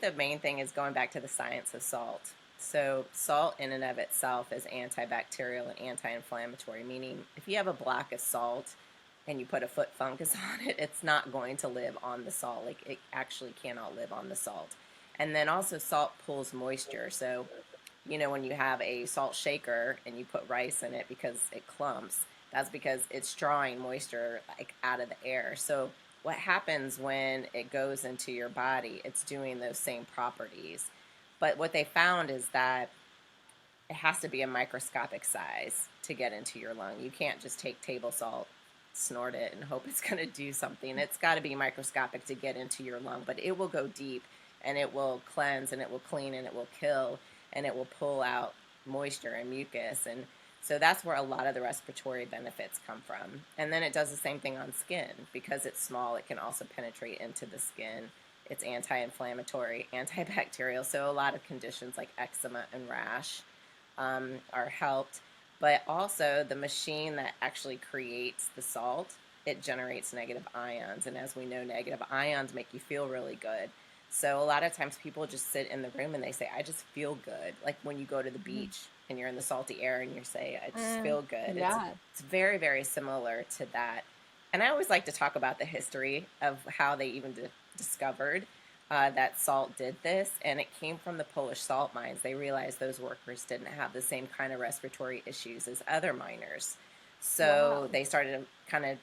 The main thing is going back to the science of salt. So, salt in and of itself is antibacterial and anti inflammatory, meaning if you have a block of salt and you put a foot fungus on it, it's not going to live on the salt. Like, it actually cannot live on the salt. And then also, salt pulls moisture. So, when you have a salt shaker and you put rice in it because it clumps, that's because it's drawing moisture like out of the air. So what happens when it goes into your body, it's doing those same properties. But what they found is that it has to be a microscopic size to get into your lung. You can't just take table salt, snort it, and hope it's going to do something. It's got to be microscopic to get into your lung, but it will go deep and it will cleanse and it will clean and it will kill and it will pull out moisture and mucus. And so that's where a lot of the respiratory benefits come from. And then it does the same thing on skin. Because it's small, it can also penetrate into the skin. It's anti-inflammatory, antibacterial. So a lot of conditions like eczema and rash are helped. But also the machine that actually creates the salt, it generates negative ions. And as we know, negative ions make you feel really good. So a lot of times people just sit in the room and they say, I just feel good. Like when you go to the beach and you're in the salty air and you say, I just feel good. Yeah. It's very, very similar to that. And I always like to talk about the history of how they even discovered that salt did this. And it came from the Polish salt mines. They realized those workers didn't have the same kind of respiratory issues as other miners. So Wow. they started to kind of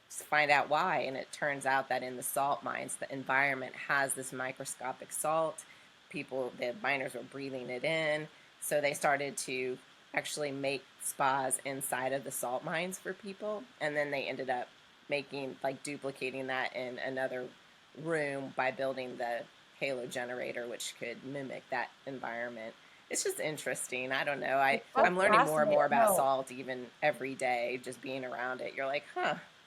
find out why. And it turns out that in the salt mines, the environment has this microscopic salt. The miners were breathing it in. So they started to actually make spas inside of the salt mines for people. And then they ended up duplicating that in another room by building the halo generator, which could mimic that environment. It's just interesting. I don't know. That's I'm learning more and fascinating. more about No, salt even every day, just being around it. You're like, huh,